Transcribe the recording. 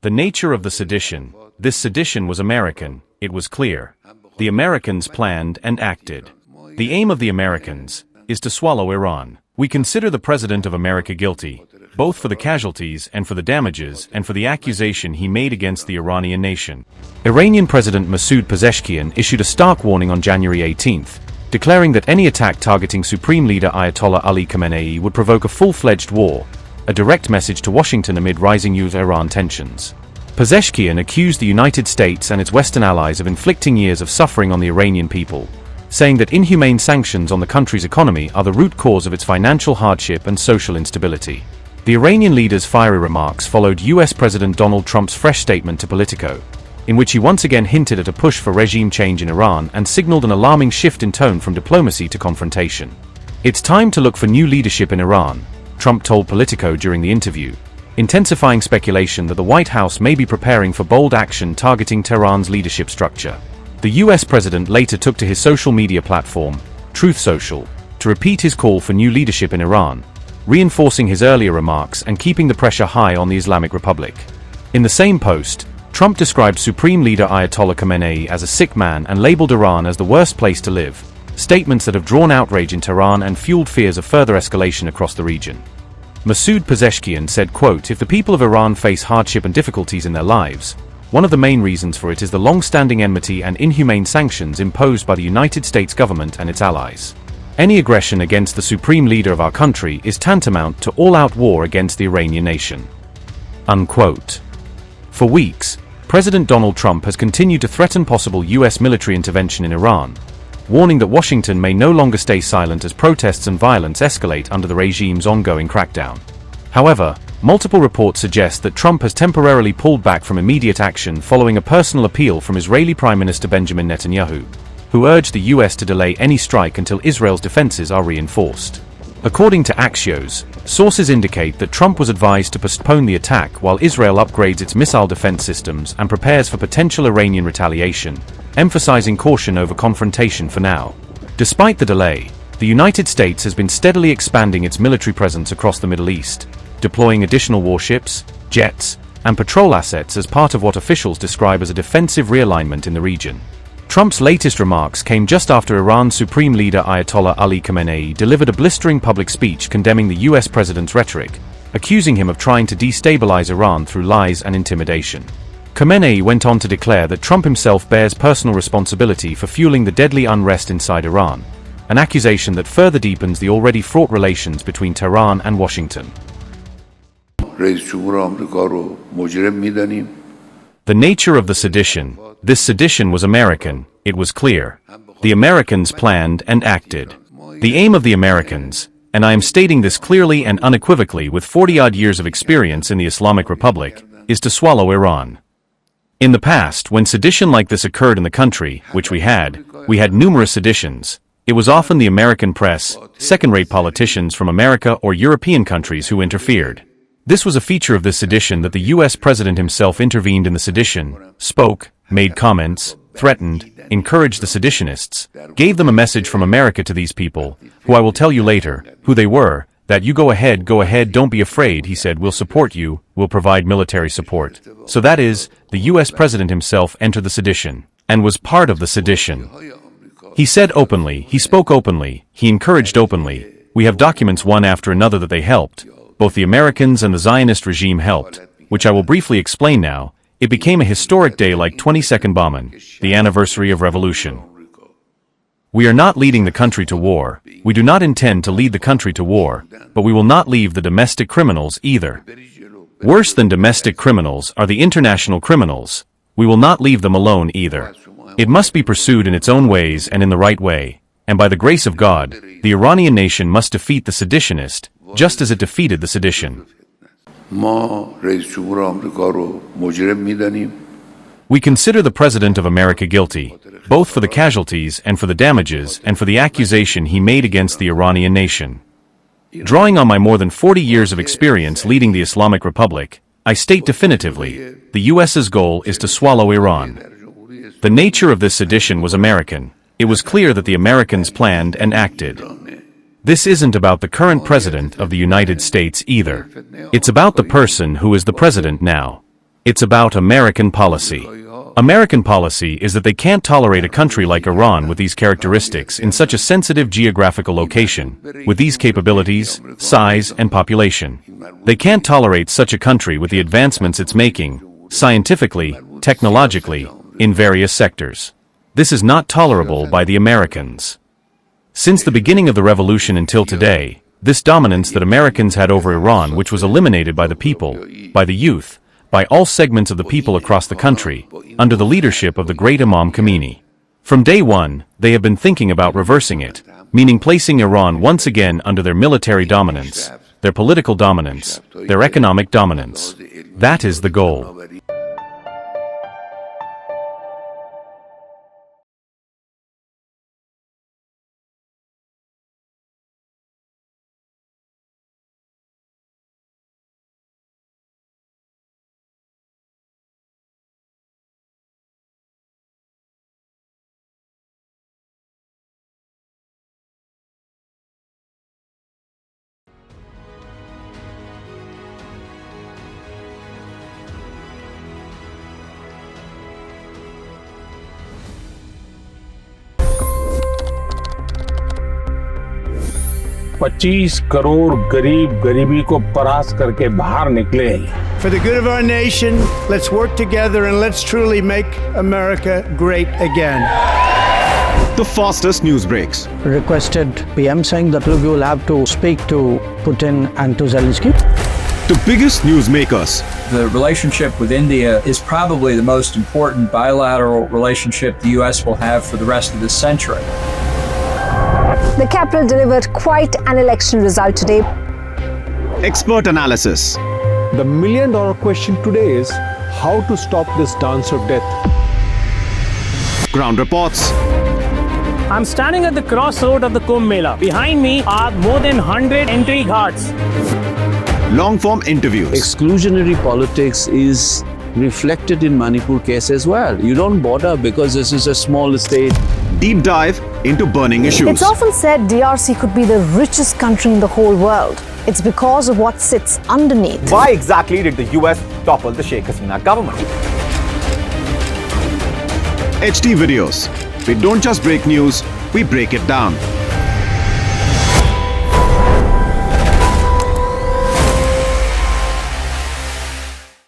The nature of the sedition. This sedition was American, it was clear. The Americans planned and acted. The aim of the Americans is to swallow Iran. We consider the President of America guilty, both for the casualties and for the damages and for the accusation he made against the Iranian nation. Iranian President Masoud Pezeshkian issued a stark warning on January 18, declaring that any attack targeting Supreme Leader Ayatollah Ali Khamenei would provoke a full-fledged war, a direct message to Washington amid rising US-Iran tensions. Pezeshkian accused the United States and its Western allies of inflicting years of suffering on the Iranian people, saying that inhumane sanctions on the country's economy are the root cause of its financial hardship and social instability. The Iranian leader's fiery remarks followed US President Donald Trump's fresh statement to Politico, in which he once again hinted at a push for regime change in Iran and signaled an alarming shift in tone from diplomacy to confrontation. "It's time to look for new leadership in Iran," Trump told Politico during the interview, intensifying speculation that the White House may be preparing for bold action targeting Tehran's leadership structure. The US president later took to his social media platform, Truth Social, to repeat his call for new leadership in Iran, reinforcing his earlier remarks and keeping the pressure high on the Islamic Republic. In the same post, Trump described Supreme Leader Ayatollah Khamenei as a sick man and labeled Iran as the worst place to live, statements that have drawn outrage in Tehran and fueled fears of further escalation across the region. Masoud Pezeshkian said, quote, "If the people of Iran face hardship and difficulties in their lives, one of the main reasons for it is the long-standing enmity and inhumane sanctions imposed by the United States government and its allies. Any aggression against the supreme leader of our country is tantamount to all-out war against the Iranian nation." Unquote. For weeks, President Donald Trump has continued to threaten possible US military intervention in Iran, warning that Washington may no longer stay silent as protests and violence escalate under the regime's ongoing crackdown. However, multiple reports suggest that Trump has temporarily pulled back from immediate action following a personal appeal from Israeli Prime Minister Benjamin Netanyahu, who urged the US to delay any strike until Israel's defenses are reinforced. According to Axios, sources indicate that Trump was advised to postpone the attack while Israel upgrades its missile defense systems and prepares for potential Iranian retaliation, emphasizing caution over confrontation for now. Despite the delay, the United States has been steadily expanding its military presence across the Middle East, deploying additional warships, jets, and patrol assets as part of what officials describe as a defensive realignment in the region. Trump's latest remarks came just after Iran's Supreme Leader Ayatollah Ali Khamenei delivered a blistering public speech condemning the US president's rhetoric, accusing him of trying to destabilize Iran through lies and intimidation. Khamenei went on to declare that Trump himself bears personal responsibility for fueling the deadly unrest inside Iran, an accusation that further deepens the already fraught relations between Tehran and Washington. The nature of the sedition. This sedition was American, it was clear. The Americans planned and acted. The aim of the Americans, and I am stating this clearly and unequivocally with 40-odd years of experience in the Islamic Republic, is to swallow Iran. In the past, when sedition like this occurred in the country, which we had numerous seditions. It was often the American press, second-rate politicians from America or European countries who interfered. This was a feature of this sedition that the US president himself intervened in the sedition, spoke, made comments, threatened, encouraged the seditionists, gave them a message from America to these people, who I will tell you later, who they were, that you go ahead, don't be afraid, he said, we'll support you, we'll provide military support. So that is, the US president himself entered the sedition, and was part of the sedition. He said openly, he spoke openly, he encouraged openly, we have documents one after another that they helped, both the Americans and the Zionist regime helped, which I will briefly explain now. It became a historic day like 22nd Bahman, the anniversary of revolution. We are not leading the country to war, we do not intend to lead the country to war, but we will not leave the domestic criminals either. Worse than domestic criminals are the international criminals, we will not leave them alone either. It must be pursued in its own ways and in the right way, and by the grace of God, the Iranian nation must defeat the seditionist, just as it defeated the sedition. We consider the President of America guilty, both for the casualties and for the damages and for the accusation he made against the Iranian nation. Drawing on my more than 40 years of experience leading the Islamic Republic, I state definitively, the US's goal is to swallow Iran. The nature of this sedition was American. It was clear that the Americans planned and acted. This isn't about the current president of the United States either. It's about the person who is the president now. It's about American policy. American policy is that they can't tolerate a country like Iran with these characteristics in such a sensitive geographical location, with these capabilities, size, and population. They can't tolerate such a country with the advancements it's making, scientifically, technologically, in various sectors. This is not tolerable by the Americans. Since the beginning of the revolution until today, this dominance that Americans had over Iran, which was eliminated by the people, by the youth, by all segments of the people across the country, under the leadership of the great Imam Khamenei. From day one, they have been thinking about reversing it, meaning placing Iran once again under their military dominance, their political dominance, their economic dominance. That is the goal. $25 crore गरीब गरीबी को परास्त करके बाहर निकले। For the good of our nation, let's work together and let's truly make America great again. The fastest news breaks. Requested PM saying that you will have to speak to Putin and to Zelensky. The biggest news makers. The relationship with India is probably the most important bilateral relationship the U.S. will have for the rest of this century. The capital delivered quite an election result today. Expert analysis. The million-dollar question today is how to stop this dance of death. Ground reports. I'm standing at the crossroad of the Kumbh Mela. Behind me are more than 100 entry ghats. Long-form interviews. Exclusionary politics is reflected in Manipur case as well. You don't bother because this is a small state. Deep dive into burning issues. It's often said DRC could be the richest country in the whole world. It's because of what sits underneath. Why exactly did the US topple the Sheikh Hasina government? HD videos. We don't just break news, we break it down.